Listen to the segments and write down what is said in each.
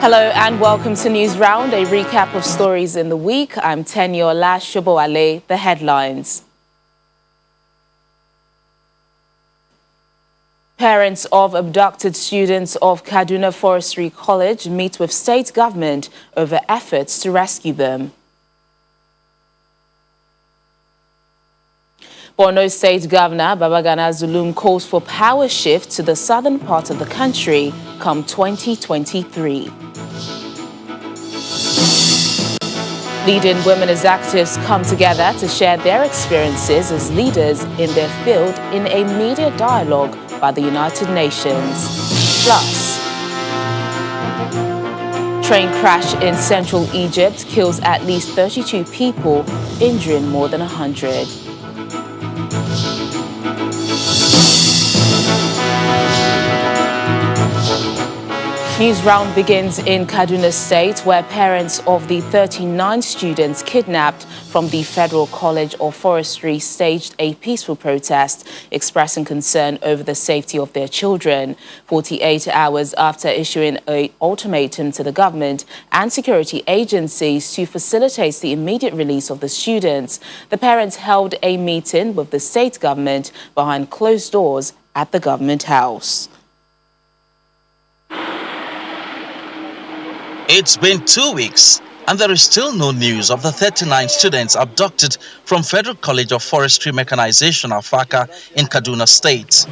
Hello and welcome to News Round, a recap of stories in the week. I'm Teniola Shoboale, the headlines. Parents of abducted students of Kaduna Forestry College meet with state government over efforts to rescue them. Borno State Governor Babagana Zulum calls for power shift to the southern part of the country come 2023. Leading women as activists come together to share their experiences as leaders in their field in a media dialogue by the United Nations. Plus, train crash in central Egypt kills at least 32 people, injuring more than 100. News Round begins in Kaduna State, where parents of the 39 students kidnapped from the Federal College of Forestry staged a peaceful protest, expressing concern over the safety of their children. 48 hours after issuing an ultimatum to the government and security agencies to facilitate the immediate release of the students, the parents held a meeting with the state government behind closed doors at the government house. It's been 2 weeks and there is still no news of the 39 students abducted from Federal College of Forestry Mechanization, Afaka, in Kaduna State.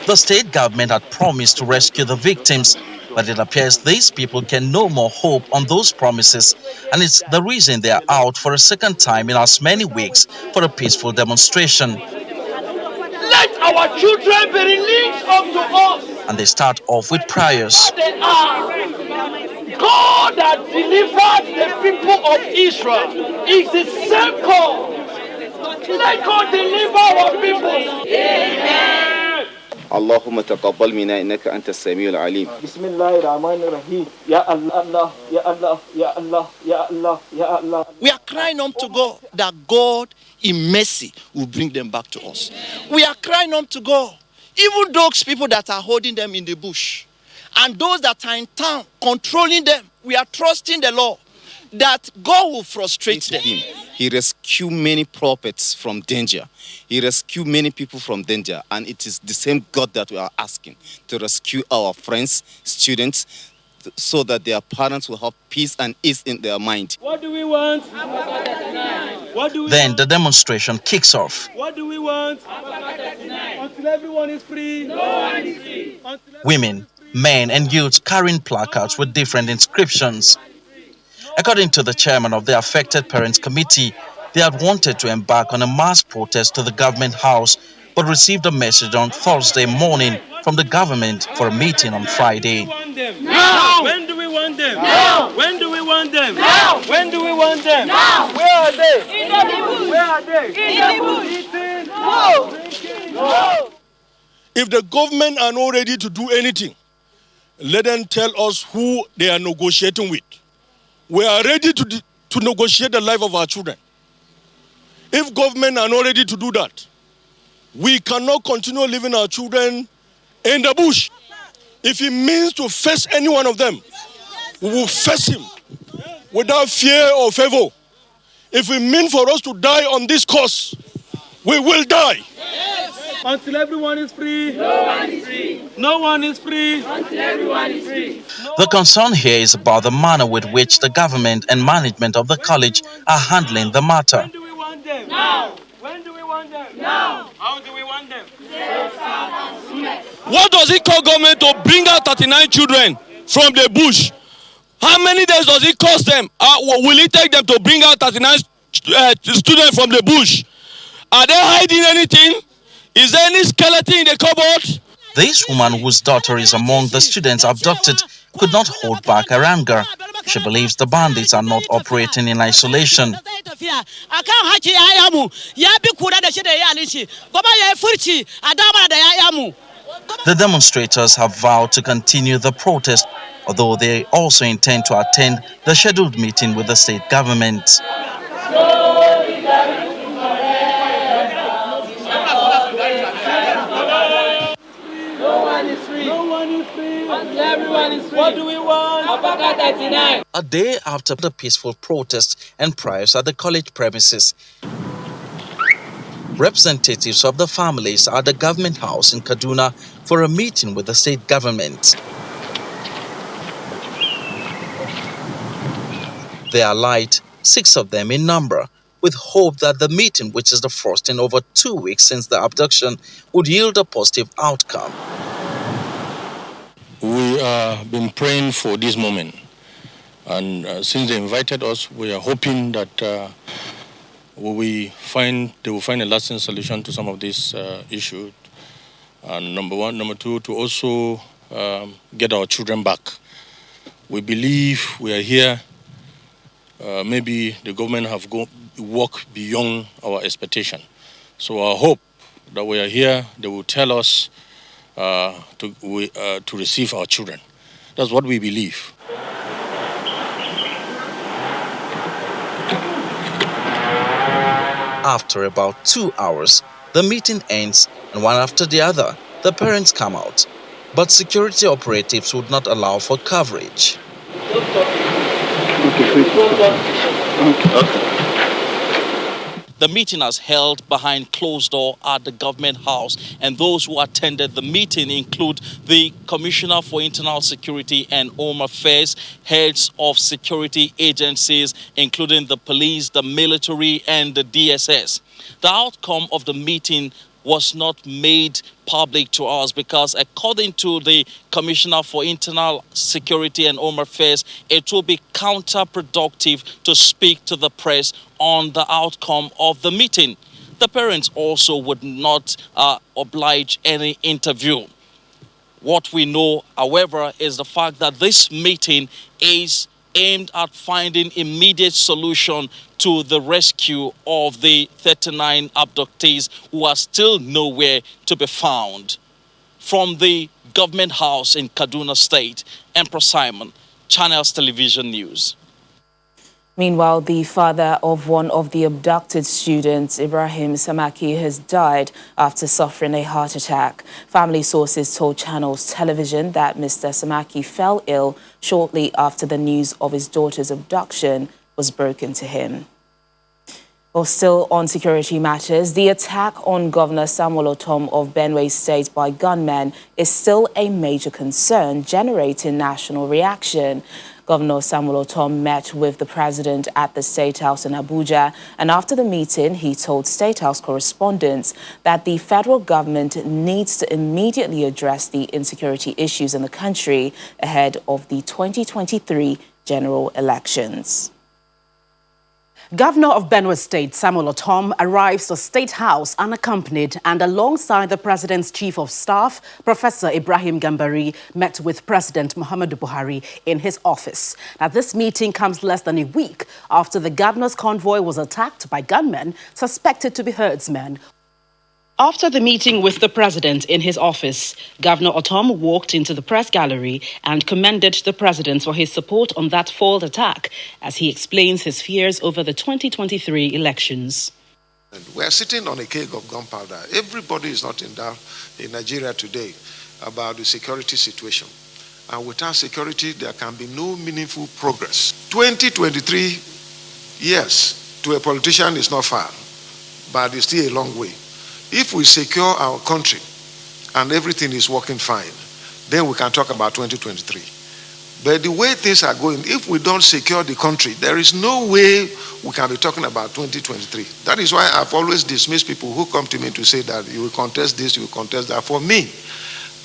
The state government had promised to rescue the victims, but it appears these people can no more hope on those promises, and it's the reason they are out for a second time in as many weeks for a peaceful demonstration. Let our children be released unto us. And they start off with prayers. God that delivered the people of Israel is the same God. Let God deliver our people. Amen. اللهم تقبل منا إنك أنت السميع العليم. بسم الله الرحمن الرحيم. يا الله يا الله يا الله يا الله يا الله. We are crying unto God that God in mercy will bring them back to us. We are crying unto God, even those people that are holding them in the bush and those that are in town controlling them. We are trusting the Lord that God will frustrate them. He rescued many prophets from danger. He rescued many people from danger. And it is the same God that we are asking to rescue our friends, students, so that their parents will have peace and ease in their mind. What do we want? Then the demonstration kicks off. What do we want? Until everyone is free. No one is free. Women, men and youths carrying placards with different inscriptions. According to the chairman of the Affected Parents Committee, they had wanted to embark on a mass protest to the government house, but received a message on Thursday morning from the government for a meeting on Friday. Now! When do we want them? Now! When do we want them? Now! When do we want them? Now! Where are they? In the bush! Where are they? In the bush! Eating? No! Drinking? No! If the government are not ready to do anything, let them tell us who they are negotiating with. We are ready to negotiate the life of our children. If government are not ready to do that, we cannot continue leaving our children in the bush. If it means to face any one of them, we will face him without fear or favor. If it means for us to die on this course, we will die. Until everyone is free. No one is free. No one is free. Until everyone is free. The concern here is about the manner with which the government and management of the college are handling the matter. When do we want them? Now. When do we want them? Now. How do we want them? What does it cost government to bring out 39 children from the bush? How many days does it cost them? Will it take them to bring out 39 students from the bush? Are they hiding anything? Is there any skeleton in the cupboard? This woman, whose daughter is among the students abducted, could not hold back her anger. She believes the bandits are not operating in isolation. The demonstrators have vowed to continue the protest, although they also intend to attend the scheduled meeting with the state government. everyone is free. Until everyone is free. What do we want? Abaka 39. A day after the peaceful protests and prayers at the college premises, representatives of the families are at the government house in Kaduna for a meeting with the state government. They are light, 6 of them in number, with hope that the meeting, which is the first in over 2 weeks since the abduction, would yield a positive outcome. We have been praying for this moment, and since they invited us, we are hoping that they will find a lasting solution to some of these issues. And number one, number two, to also get our children back. We believe we are here. Maybe the government have worked beyond our expectation. So I hope that we are here, they will tell us to receive our children. That's what we believe. After about 2 hours, the meeting ends, and one after the other, the parents come out. But security operatives would not allow for coverage. The meeting was held behind closed door at the government house, and those who attended the meeting include the Commissioner for Internal Security and Home Affairs, heads of security agencies, including the police, the military, and the DSS. The outcome of the meeting was not made public to us because, according to the Commissioner for Internal Security and Home Affairs, it will be counterproductive to speak to the press on the outcome of the meeting. The parents also would not oblige any interview. What we know, however, is the fact that this meeting is aimed at finding immediate solution to the rescue of the 39 abductees who are still nowhere to be found. From the government house in Kaduna State, Emperor Simon, Channels Television News. Meanwhile, the father of one of the abducted students, Ibrahim Samaki, has died after suffering a heart attack. Family sources told Channels Television that Mr. Samaki fell ill shortly after the news of his daughter's abduction was broken to him. Well, still on security matters, the attack on Governor Samuel Ortom of Benue State by gunmen is still a major concern, generating national reaction. Governor Samuel Ortom met with the president at the State House in Abuja, and after the meeting, he told State House correspondents that the federal government needs to immediately address the insecurity issues in the country ahead of the 2023 general elections. Governor of Borno State, Samuel Ortom, arrives to State House unaccompanied and alongside the President's Chief of Staff, Professor Ibrahim Gambari, met with President Muhammadu Buhari in his office. Now, this meeting comes less than a week after the governor's convoy was attacked by gunmen suspected to be herdsmen. After the meeting with the president in his office, Governor Ortom walked into the press gallery and commended the president for his support on that failed attack as he explains his fears over the 2023 elections. We're sitting on a keg of gunpowder. Everybody is not in doubt in Nigeria today about the security situation. And without security, there can be no meaningful progress. 2023, yes, to a politician is not far, but it's still a long way. If we secure our country and everything is working fine, then we can talk about 2023. But the way things are going, if we don't secure the country, there is no way we can be talking about 2023. That is why I've always dismissed people who come to me to say that you will contest this, you will contest that. For me,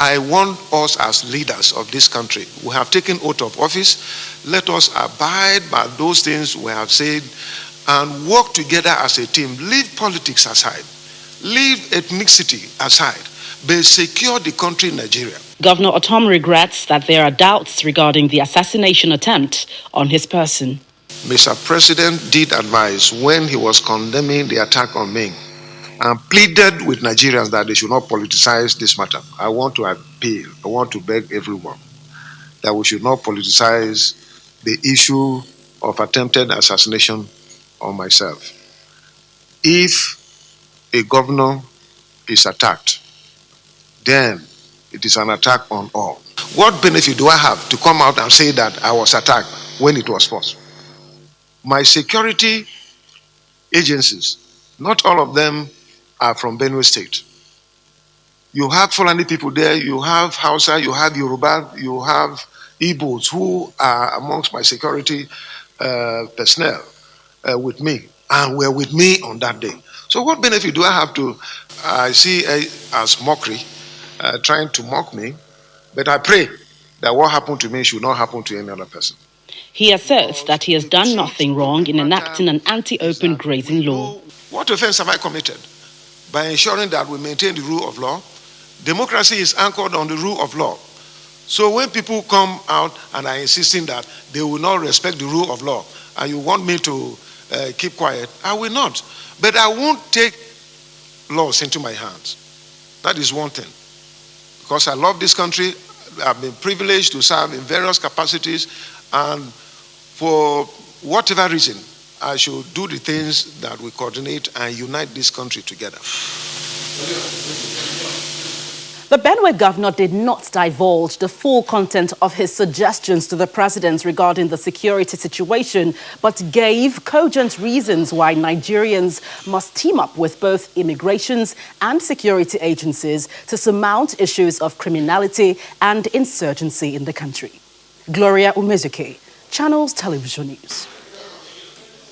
I want us as leaders of this country, we have taken oath of office, let us abide by those things we have said and work together as a team. Leave politics aside. Leave ethnicity aside, but secure the country, Nigeria. Governor Ortom regrets that there are doubts regarding the assassination attempt on his person. Mr. President did advise when he was condemning the attack on me and pleaded with Nigerians that they should not politicize this matter. I want to appeal, I want to beg everyone that we should not politicize the issue of attempted assassination on myself. If a governor is attacked, then it is an attack on all. What benefit do I have to come out and say that I was attacked when it was false? My security agencies, not all of them are from Benue State. You have Fulani people there, you have Hausa, you have Yoruba, you have Igbos who are amongst my security personnel with me and were with me on that day. So what benefit do I have to, I see as mockery, trying to mock me, but I pray that what happened to me should not happen to any other person. He asserts that he has done nothing wrong in enacting an anti-open grazing law. What offense have I committed? By ensuring that we maintain the rule of law. Democracy is anchored on the rule of law. So when people come out and are insisting that they will not respect the rule of law, and you want me to keep quiet, I will not. But I won't take laws into my hands. That is one thing. Because I love this country, I've been privileged to serve in various capacities, and for whatever reason, I should do the things that will coordinate and unite this country together. The Benue governor did not divulge the full content of his suggestions to the president regarding the security situation, but gave cogent reasons why Nigerians must team up with both immigrations and security agencies to surmount issues of criminality and insurgency in the country. Gloria Umezuke, Channels Television News.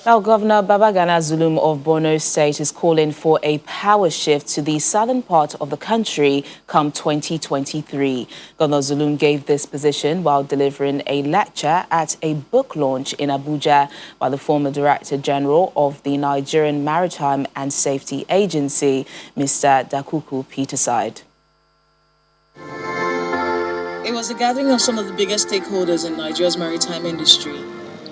Now, Governor Babagana Zulum of Borno State is calling for a power shift to the southern part of the country come 2023. Governor Zulum gave this position while delivering a lecture at a book launch in Abuja by the former Director General of the Nigerian Maritime and Safety Agency, Mr. Dakuku Peterside. It was a gathering of some of the biggest stakeholders in Nigeria's maritime industry,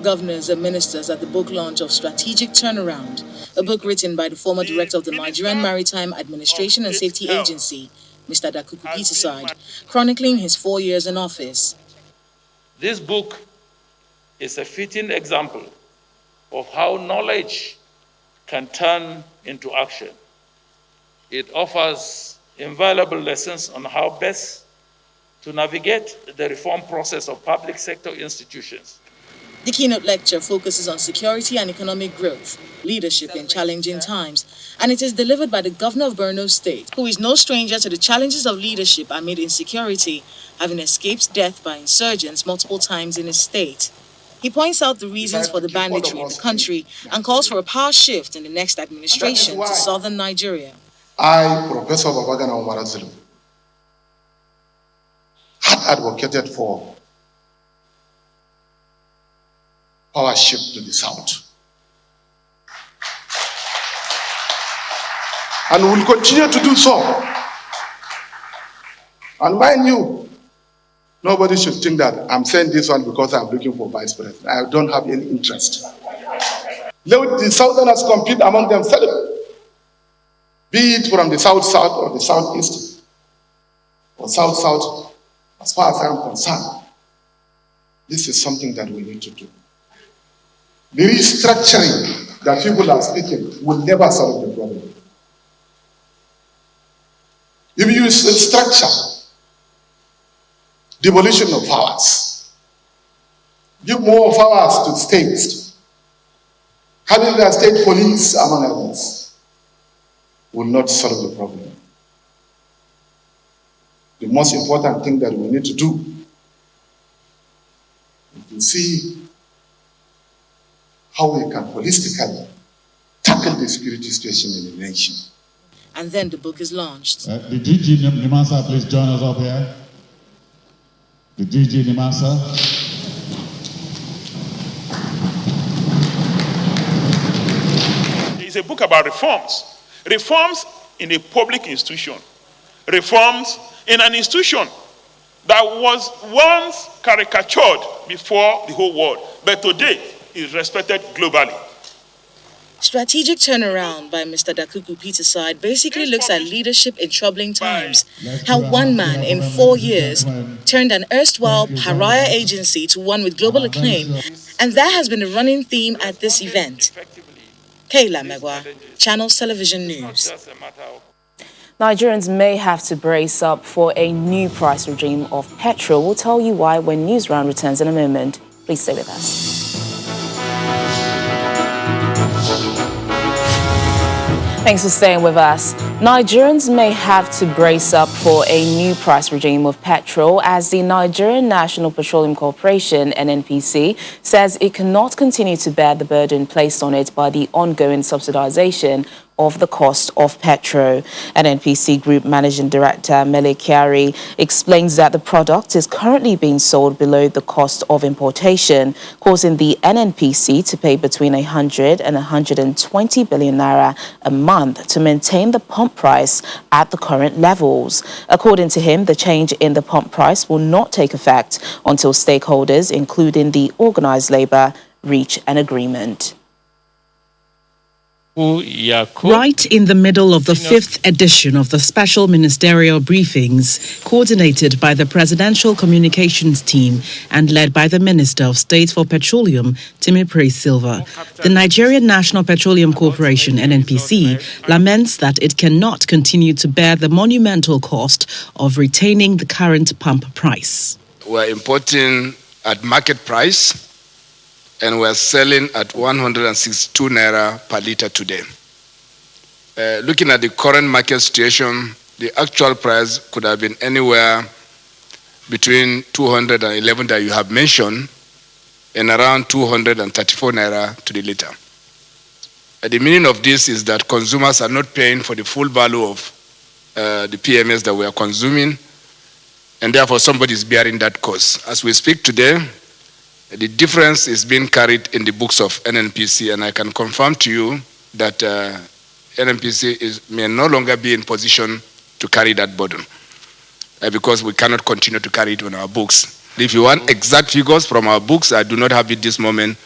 governors and ministers at the book launch of Strategic Turnaround, a book written by the former director of the Nigerian Maritime Administration and Safety Agency, Mr. Dakuku Peterside, chronicling his 4 years in office. This book is a fitting example of how knowledge can turn into action. It offers invaluable lessons on how best to navigate the reform process of public sector institutions. The keynote lecture focuses on security and economic growth, leadership in challenging times, and it is delivered by the governor of Borno State, who is no stranger to the challenges of leadership amid insecurity, having escaped death by insurgents multiple times in his state. He points out the reasons for the banditry in the country and calls for a power shift in the next administration to southern Nigeria. I, Professor Babagana Umar Zulum, had advocated for power shift to the south. And will continue to do so. And mind you, nobody should think that I'm saying this one because I'm looking for vice president. I don't have any interest. Let the southerners compete among themselves, be it from the south-south or the southeast or south-south. As far as I'm concerned, this is something that we need to do. The restructuring that people are speaking will never solve the problem. If you structure devolution of powers, give more powers to states, having the state police among others, will not solve the problem. The most important thing that we need to do is to see how we can holistically tackle the security situation in the nation. And then the book is launched. The DG Nimasa, please join us up here. The DG Nimasa. It's a book about reforms. Reforms in a public institution. Reforms in an institution that was once caricatured before the whole world, but today is respected globally. Strategic Turnaround by Mr. Dakuku Peterside basically looks at leadership in troubling times, how one man in 4 years turned an erstwhile pariah agency to one with global acclaim, and that has been a running theme at this event. Kayla Megwa, Channels Television News. Nigerians may have to brace up for a new price regime of petrol. We'll tell you why when News Round returns in a moment. Please stay with us. Thanks for staying with us. Nigerians may have to brace up for a new price regime of petrol as the Nigerian National Petroleum Corporation, NNPC, says it cannot continue to bear the burden placed on it by the ongoing subsidization of the cost of petrol. NNPC Group Managing Director Mele Kyari explains that the product is currently being sold below the cost of importation, causing the NNPC to pay between 100 and 120 billion naira a month to maintain the pump price at the current levels. According to him, the change in the pump price will not take effect until stakeholders, including the organized labor, reach an agreement. Right in the middle of the 5th edition of the special ministerial briefings, coordinated by the Presidential Communications Team and led by the Minister of State for Petroleum, Timipre Silva, the Nigerian National Petroleum Corporation, NNPC, laments that it cannot continue to bear the monumental cost of retaining the current pump price. We're importing at market price, and we're selling at 162 naira per liter today. Looking at the current market situation, the actual price could have been anywhere between 211 that you have mentioned and around 234 naira to the liter. The meaning of this is that consumers are not paying for the full value of the PMS that we are consuming, and therefore somebody is bearing that cost. As we speak today, the difference is being carried in the books of NNPC, and I can confirm to you that NNPC may no longer be in position to carry that burden because we cannot continue to carry it on our books. If you want exact figures from our books, I do not have it this moment,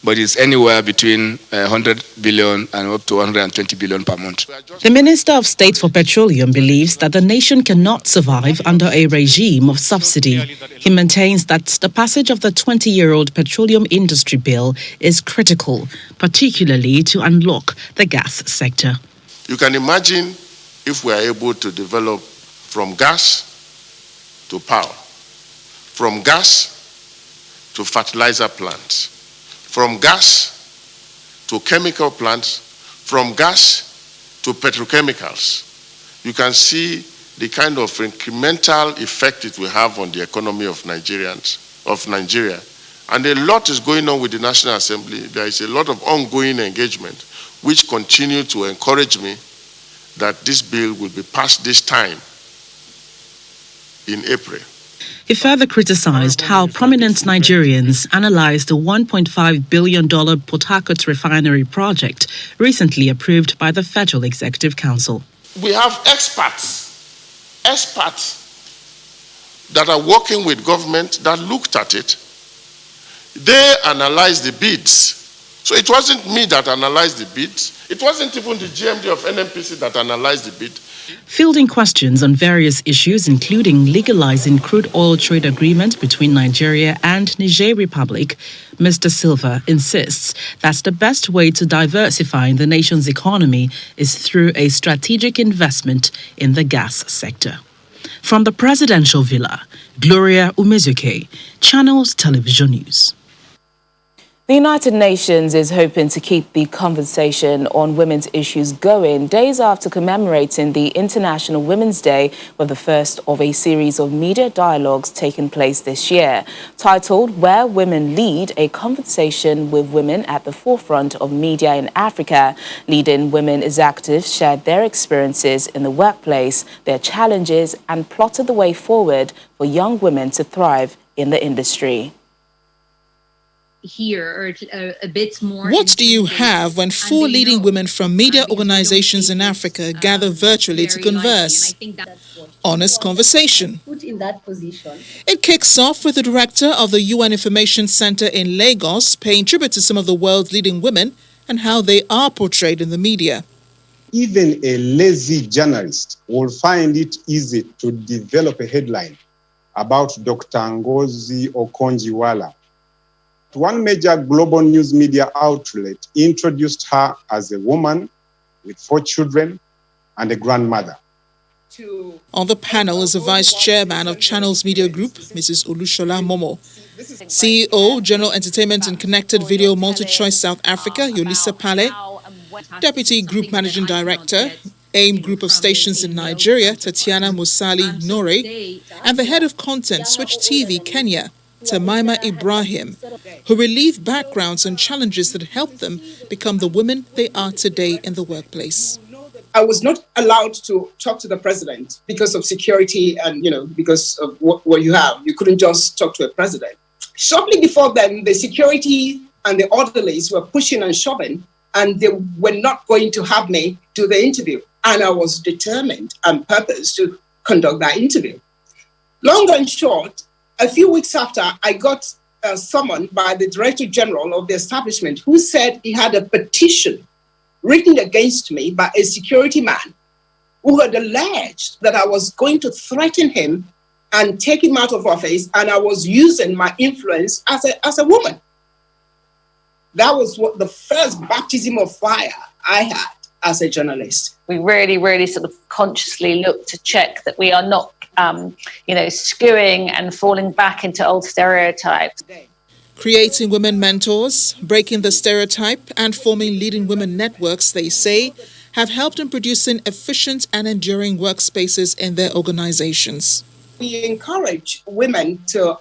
but it's anywhere between 100 billion and up to 120 billion per month. The Minister of State for Petroleum believes that the nation cannot survive under a regime of subsidy. He maintains that the passage of the 20-year-old petroleum industry bill is critical, particularly to unlock the gas sector. You can imagine if we are able to develop from gas to power, from gas to fertilizer plants, from gas to chemical plants, from gas to petrochemicals. You can see the kind of incremental effect it will have on the economy of Nigeria. And a lot is going on with the National Assembly. There is a lot of ongoing engagement which continue to encourage me that this bill will be passed this time in April. He further criticized how prominent Nigerians analyzed the $1.5 billion Port Harcourt refinery project recently approved by the Federal Executive Council. We have experts that are working with government that looked at it. They analyzed the bids. So it wasn't me that analyzed the bids. It wasn't even the GMD of NNPC that analyzed the bid. Fielding questions on various issues, including legalizing crude oil trade agreement between Nigeria and Niger Republic, Mr. Silva insists that the best way to diversify the nation's economy is through a strategic investment in the gas sector. From the presidential villa, Gloria Umezuke, Channels Television News. The United Nations is hoping to keep the conversation on women's issues going days after commemorating the International Women's Day with the first of a series of media dialogues taking place this year. Titled Where Women Lead, a conversation with women at the forefront of media in Africa, leading women executives shared their experiences in the workplace, their challenges, and plotted the way forward for young women to thrive in the industry. Here or a bit more. What do you have when 4 leading women from media organizations in Africa gather virtually to converse? Honest conversation. It kicks off with the director of the UN Information Center in Lagos paying tribute to some of the world's leading women and how they are portrayed in the media. Even a lazy journalist will find it easy to develop a headline about Dr. Ngozi Okonjo-Iweala. One major global news media outlet introduced her as a woman with 4 children and a grandmother. On the panel is the Vice Chairman of Channels Media Group, Mrs. Olushola Momo, CEO, General Entertainment and Connected Video MultiChoice South Africa, Yolisa Pale, Deputy Group Managing Director, AIM Group of Stations in Nigeria, Tatiana Musali Nore, and the Head of Content, Switch TV Kenya, Tamaima Ibrahim, who relieve backgrounds and challenges that helped them become the women they are today in the workplace. I was not allowed to talk to the president because of security and, because of what you have. You couldn't just talk to a president. Shortly before then, the security and the orderlies were pushing and shoving, and they were not going to have me do the interview. And I was determined and purposed to conduct that interview. Long and short, a few weeks after, I got summoned by the Director General of the establishment, who said he had a petition written against me by a security man who had alleged that I was going to threaten him and take him out of office, and I was using my influence as a woman. That was what the first baptism of fire I had as a journalist. We really sort of consciously look to check that we are not, skewing and falling back into old stereotypes. Creating women mentors, breaking the stereotype, and forming leading women networks, they say, have helped in producing efficient and enduring workspaces in their organizations. We encourage women to,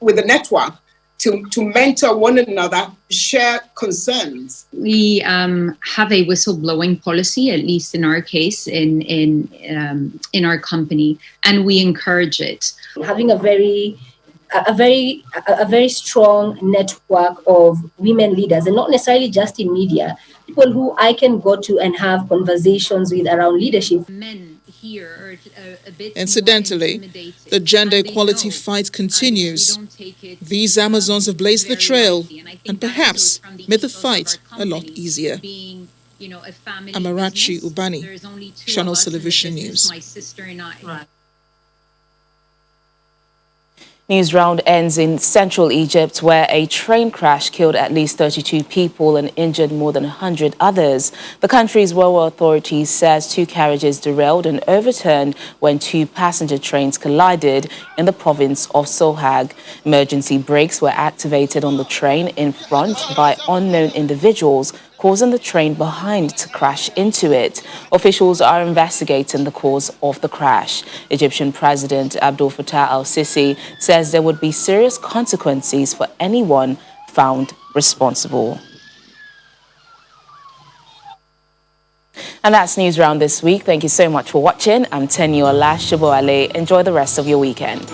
with the network, to mentor one another, share concerns. We have a whistleblowing policy, at least in our case, in our company, and we encourage it. Having a very strong network of women leaders, and not necessarily just in media, people who I can go to and have conversations with around leadership. Incidentally, the gender equality fight continues. These Amazons have blazed the trail and perhaps made the fight a lot easier. Amarachi Ubani, Channels Television News. News round ends in central Egypt, where a train crash killed at least 32 people and injured more than 100 others. The country's railway authorities says 2 carriages derailed and overturned when 2 passenger trains collided in the province of Sohag. Emergency brakes were activated on the train in front by unknown individuals, causing the train behind to crash into it. Officials are investigating the cause of the crash. Egyptian President Abdel Fattah al-Sisi says there would be serious consequences for anyone found responsible. And that's News Round this week. Thank you so much for watching. I'm Teniola Shiboale. Enjoy the rest of your weekend.